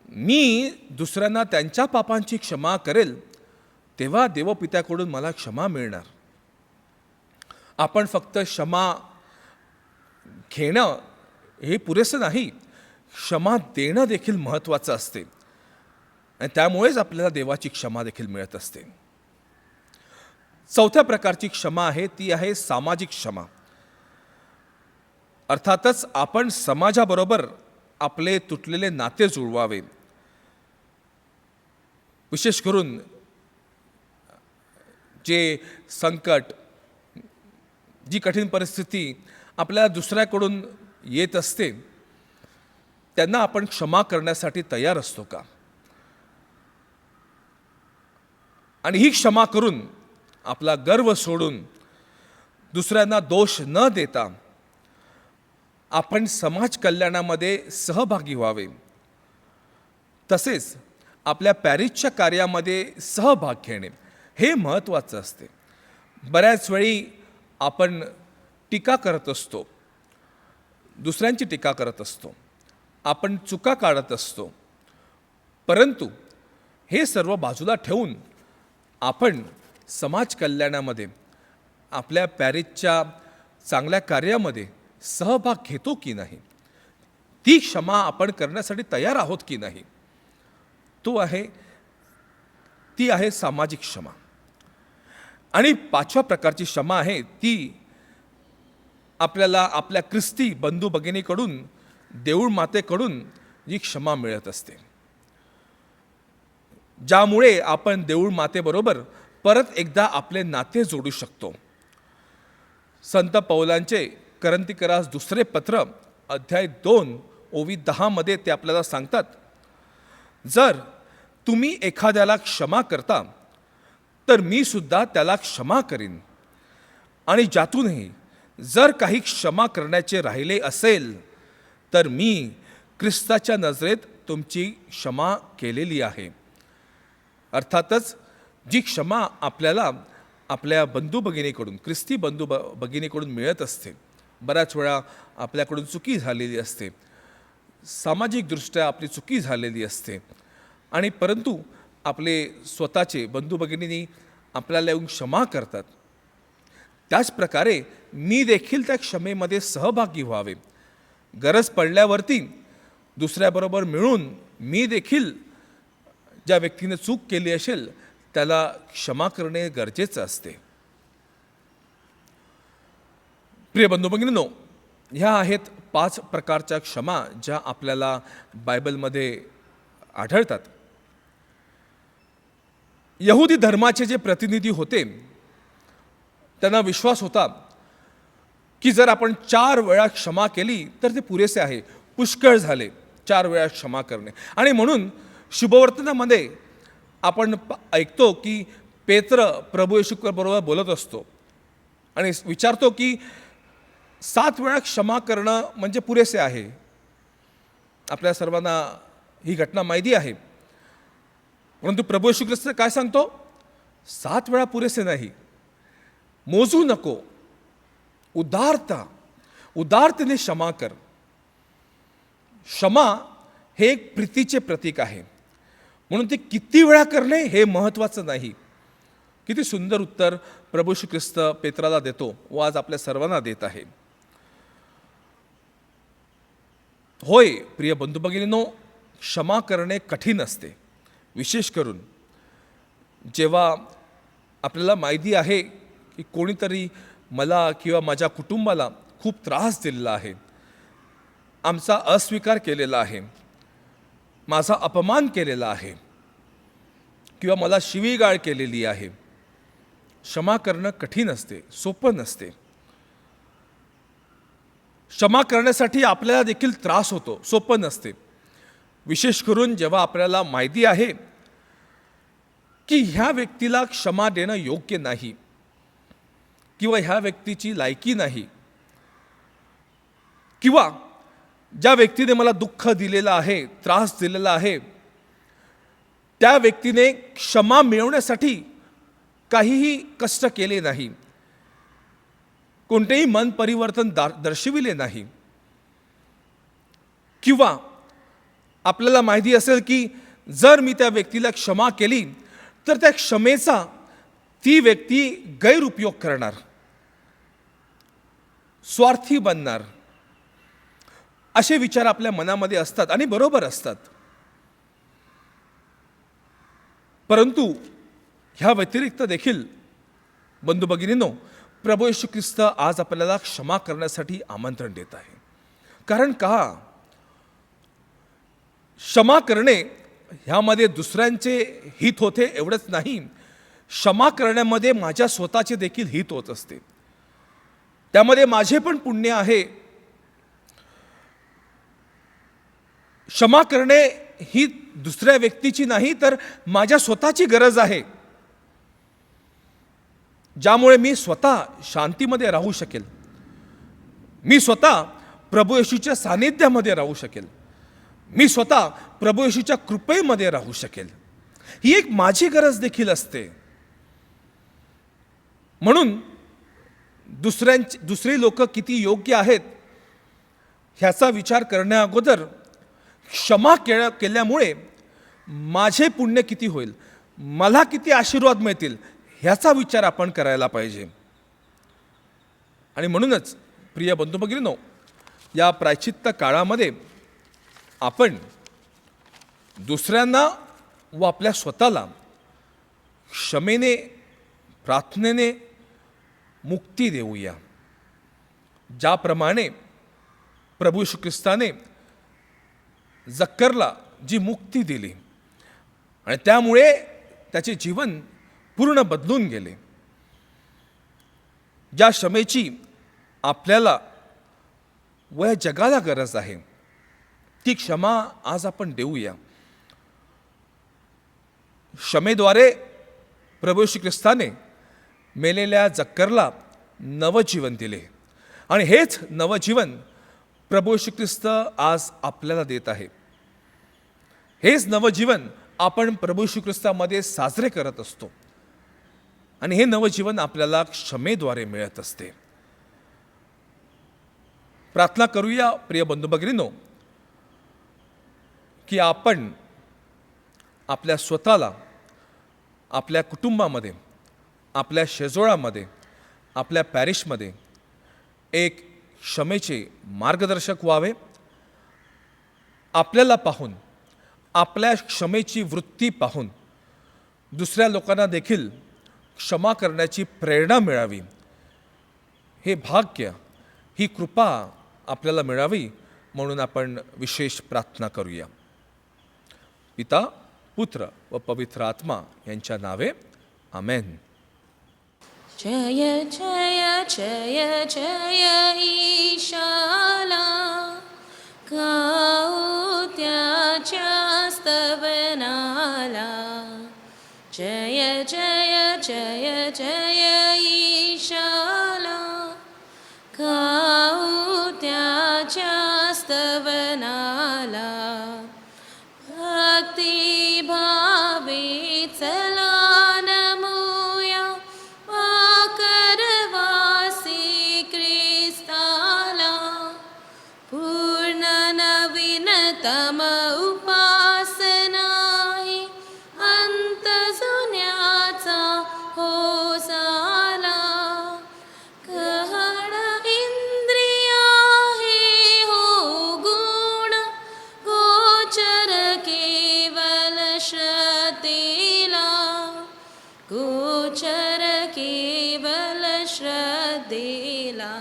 मी दुसऱ्यांना त्यांच्या पापांची क्षमा करेल तेव्हा देवपित्याकडून मला क्षमा मिळणार. आपण फक्त क्षमा घेणं हे पुरेसं नाही, क्षमा देणं देखील महत्त्वाचं असते आणि त्यामुळेच आपल्याला देवाची क्षमा देखील मिळत असते. चौथ्या प्रकारची क्षमा आहे ती आहे सामाजिक क्षमा. अर्थातच आपण समाजाबरोबर आपले तुटलेले नाते जुळवावे. विशेष करून जे संकट, जी कठीण परिस्थिती आपल्याला दुसऱ्याकडून येत असते त्यांना आपण क्षमा करण्यासाठी तयार असतो का? आणि ही क्षमा करून आपला गर्व सोडून दुसऱ्यांना दोष न देता आपण समाज कल्याणामध्ये सहभागी व्हावे. तसेच आपल्या पॅरिसच्या कार्यामध्ये सहभाग घेणे हे महत्त्वाचं असते. बऱ्याच वेळी आपण टीका करत असतो, दुसऱ्यांची टीका करत असतो, आपण चुका काढत असतो, परंतु हे सर्व बाजूला ठेवून आपण समाज कल्याणामध्ये आपल्या पॅरिसच्या चांगल्या कार्यामध्ये सहभाग घेतो की नाही, ती क्षमा आपण करण्यासाठी तयार आहोत की नाही, ती आहे सामाजिक क्षमा. आणि पाचव्या प्रकारची क्षमा आहे ती आपल्याला आपल्या ख्रिस्ती बंधू भगिनीकडून, देऊळ मातेकडून जी क्षमा मिळत असते, ज्यामुळे आपण देऊळ मातेबरोबर परत एकदा आपले नाते जोडू शकतो. संत पौलांचे करंथीकरास दुसरे पत्र अध्याय 2 ओवी 10 मध्ये ते आपल्याला सांगतात, जर तुम्ही एखाद्याला क्षमा करता तर मी सुद्धा त्याला क्षमा करीन, आणि ज्यातूनही जर काही क्षमा करण्याचे राहिले असेल तर मी ख्रिस्ताच्या नजरेत तुमची क्षमा केलेली आहे. अर्थातच जी क्षमा आपल्याला आपल्या बंधू भगिनीकडून, ख्रिस्ती बंधू भगिनीकडून मिळत असते, बऱ्याच वेळा आपल्याकडून चुकी झालेली असते, सामाजिकदृष्ट्या आपली चुकी झालेली असते, आणि परंतु आपले स्वतःचे बंधू भगिनींनी आपल्याला येऊन क्षमा करतात. त्याच प्रकारे मी देखील त्या क्षमेमध्ये सहभागी व्हावे. गरज पडल्यावरती दुसऱ्याबरोबर मिळून मी देखील ज्या व्यक्तीने चूक केली असेल त्याला क्षमा करणे गरजेचं असते. प्रिय बंधू भगिनींनो, ह्या आहेत 5 प्रकारच्या क्षमा ज्या आपल्याला बायबलमध्ये आढळतात. यहुदी धर्माचे जे प्रतिनिधी होते त्यांना विश्वास होता की जर आपण 4 वेळा क्षमा केली तर ते पुरेसे आहे, पुष्कळ झाले 4 वेळा क्षमा करणे. आणि म्हणून शुभवर्तनामध्ये आपण ऐकतो की पेत्र प्रभू येशू बरोबर बोलत असतो आणि विचारतो की 7 वेळा क्षमा करणं म्हणजे पुरेसे आहे. आपल्या सर्वांना ही घटना माहिती आहे, परंतु प्रभू येशू ख्रिस्त काय सांगतो? 7 वेळा पुरेसे नाही, मोजू नको, उदारतेने क्षमा कर. क्षमा हे एक प्रीतीचे प्रतीक आहे, म्हणून ते किती वेळा करणे हे महत्त्वाचं नाही. किती सुंदर उत्तर प्रभू येशू ख्रिस्त पेत्राला देतो व आज आपल्या सर्वांना देत आहे. होय प्रिय बंधू भगिनींनो, क्षमा करणे कठीण असते, विशेष करून जेव्हा आपल्याला माहिती आहे की कोणीतरी मला किंवा माझ्या कुटुंबाला खूप त्रास दिलेला आहे, आमचा अस्वीकार केलेला आहे, माझा अपमान केलेला आहे किंवा मला शिवीगाळ केलेली आहे. क्षमा करणं कठीण असते, सोपं नसते. क्षमा करण्यासाठी आपल्याला देखील त्रास होतो, सोपं नसते. विशेष करून जेव्हा आपल्याला माहिती आहे की ह्या व्यक्तीला क्षमा देणं योग्य नाही किंवा ह्या व्यक्तीची लायकी नाही, किंवा ज्या व्यक्तीने मला दुःख दिलेलं आहे, त्रास दिलेला आहे, त्या व्यक्तीने क्षमा मिळवण्यासाठी काहीही कष्ट केले नाही, कोणतेही मन परिवर्तन दर्शविले नाही, किंवा आपल्याला माहिती असेल की जर मी त्या व्यक्तीला क्षमा केली तर त्या क्षमेचा ती व्यक्ती गैरउपयोग करणार, स्वार्थी बनणार, असे विचार आपल्या मनामध्ये असतात आणि बरोबर असतात. परंतु ह्या व्यतिरिक्त देखील बंधू भगिनींनो, प्रभू येशू ख्रिस्त आज आपल्याला क्षमा करण्यासाठी आमंत्रण देत आहे. कारण का? क्षमा करणे ह्यामध्ये दुसऱ्यांचे हित होते एवढंच नाही, क्षमा करण्यामध्ये माझ्या स्वतःचे देखील हित होत असते. त्यामध्ये माझे पण पुण्य आहे. क्षमा करणे ही दुसऱ्या व्यक्तीची नाही तर माझ्या स्वतःची गरज आहे, ज्यामुळे मी स्वतः शांतीमध्ये राहू शकेल, मी स्वतः प्रभू येशूच्या सानिध्यामध्ये राहू शकेल, मी स्वतः प्रभू येशूच्या कृपेमध्ये राहू शकेल. ही एक माझी गरज देखील असते. म्हणून दुसरी लोक किती योग्य आहेत ह्याचा विचार करण्या अगोदर क्षमा केल्यामुळे माझे पुण्य किती होईल, मला किती आशीर्वाद मिळतील ह्याचा विचार आपण करायला पाहिजे. आणि म्हणूनच प्रिय बंधू भगिनींनो, या प्रायश्चित्त काळामध्ये आपण दुसऱ्यांना व आपल्या स्वतःला क्षमेने, प्रार्थनेने मुक्ती देऊया. ज्याप्रमाणे प्रभू येशू ख्रिस्ताने जक्करला जी मुक्ती दिली आणि त्यामुळे त्याचे जीवन पूर्ण बदलून गेले, ज्या क्षमेची आपल्याला व या जगाला गरज आहे ती क्षमा आज आपण देऊया. क्षमेद्वारे प्रभू श्री ख्रिस्ताने मेलेल्या जक्करला नवजीवन दिले आणि हेच नवजीवन प्रभू श्री ख्रिस्त आज आपल्याला देत आहे. हेच नवजीवन आपण प्रभू श्री ख्रिस्तामध्ये साजरे करत असतो आणि हे नवजीवन आपल्याला क्षमेद्वारे मिळत असते. प्रार्थना करूया प्रिय बंधू भगिनींनो की आपण आपल्या स्वतःला, आपल्या कुटुंबामध्ये, आपल्या शेजोळामध्ये, आपल्या पॅरिशमध्ये एक क्षमेचे मार्गदर्शक व्हावे. आपल्याला पाहून, आपल्या क्षमेची वृत्ती पाहून दुसऱ्या लोकांना देखील क्षमा करण्याची प्रेरणा मिळावी. हे भाग्य, ही कृपा आपल्याला मिळावी म्हणून आपण विशेष प्रार्थना करूया. पिता, पुत्र व पवित्र आत्मा यांच्या नावे आमेन. जय जय जय जय ईशाला, गाऊ त्याच्या स्तवनाला. जय जय जय जय ईशाला, गाऊ त्याच्या स्तवनाला. भक्ती भावे चला नमूया वाकरवासी ख्रिस्ताला. पूर्ण नवीनतम उपासना ही अंत जुन्याचा हो झाला. गहन इंद्रिया हे हो गुण गोचर केवल श्रद्धेला. गोचर केवल श्रद्धेला.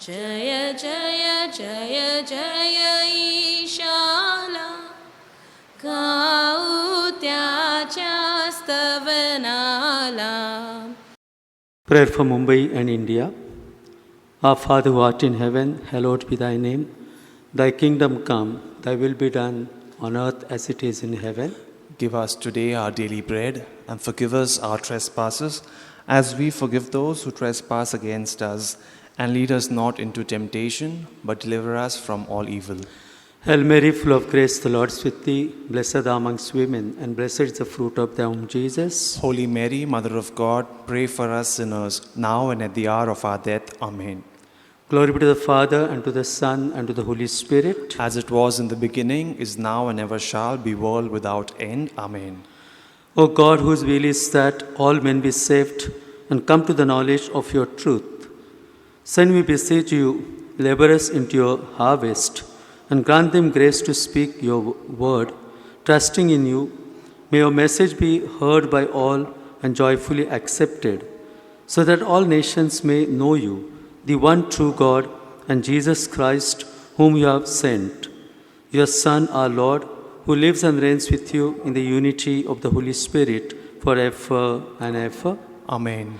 जय जय जय जय ईशाला, गाऊ त्याच्या स्तवनाला. Prayer for Mumbai and India. Our Father who art in heaven, hallowed be thy name. Thy kingdom come, thy will be done on earth as it is in heaven. Give us today our daily bread, and forgive us our trespasses, as we forgive those who trespass against us. And lead us not into temptation, but deliver us from all evil. Hail Mary, full of grace, the Lord is with thee. Blessed art thou amongst women, and blessed is the fruit of thy womb, Jesus. Holy Mary, Mother of God, pray for us sinners, now and at the hour of our death. Amen. Glory be to the Father, and to the Son, and to the Holy Spirit. As it was in the beginning, is now, and ever shall be, world without end. Amen. O God, whose will is that all men be saved and come to the knowledge of your truth, send, we beseech you, laborers into your harvest, and grant them grace to speak your word, trusting in you. May your message be heard by all and joyfully accepted, so that all nations may know you, the one true God, and Jesus Christ, whom you have sent, your Son, our Lord, who lives and reigns with you in the unity of the Holy Spirit, forever and ever. Amen.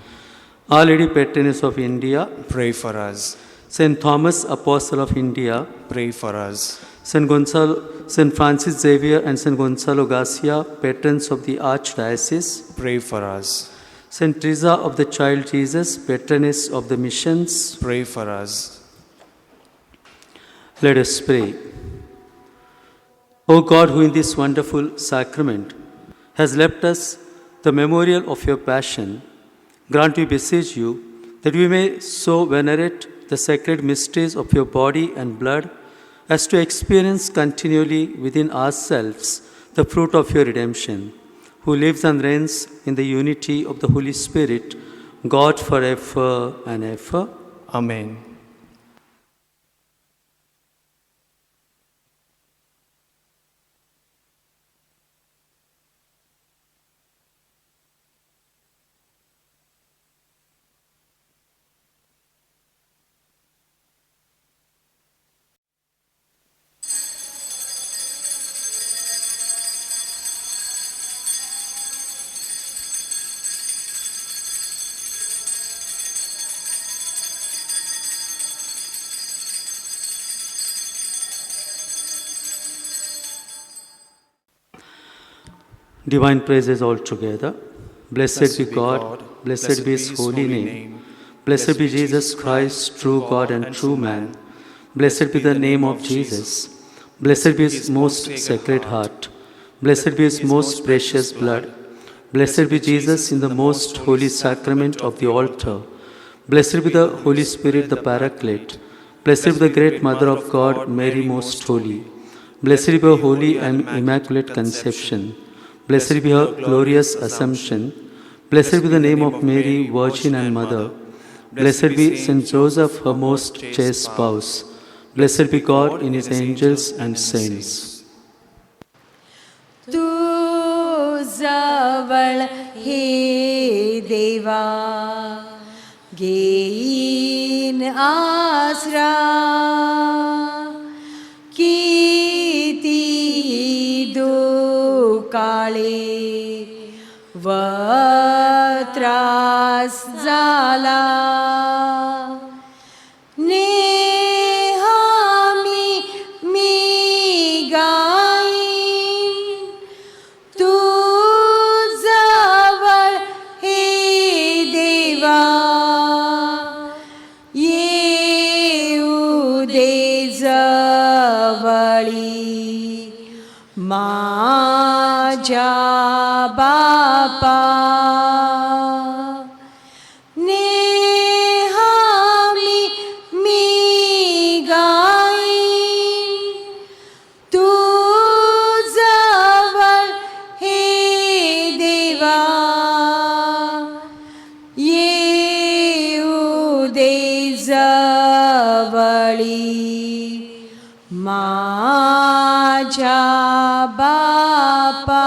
Our Lady Patroness of India, Pray for us. Saint Thomas, Apostle of India, Pray for us. Saint Francis Xavier and Saint Gonzalo Garcia, patrons of the Archdiocese, Pray for us. Saint Teresa of the Child Jesus, patroness of the missions. Pray for us. Let us pray. O God, who in this wonderful sacrament has left us the memorial of your passion, grant, we beseech you, that we may so venerate the sacred mysteries of your body and blood as to experience continually within ourselves the fruit of your redemption, who lives and reigns in the unity of the Holy Spirit, God forever and ever. Amen. Divine praises all together. Blessed be God, blessed be His holy name. Blessed be Jesus Christ, true God and true man. Blessed be the name of Jesus. Blessed be His most sacred heart. Blessed be His most precious blood. Blessed be Jesus in the most holy sacrament of the altar. Blessed be the Holy Spirit, the Paraclete. Blessed be the great Mother of God, Mary most holy. Blessed be her holy and immaculate conception. Blessed be her glorious assumption. Blessed be the name of Mary, Virgin and Mother. Blessed be Saint Joseph, her most chaste spouse. Blessed be God in His angels and saints. तुझ्याजवळ हे देवा घेईन आसरा किती दुकाळे व त्रास झाला नेहमी मी गाईन तुझ्याजवळ हे देवा येऊ दे जवळी माझ्या बापा नेहमी मी गाईन तुझ्याजवळ हे देवा येऊ दे जवळी माझ्या बापा.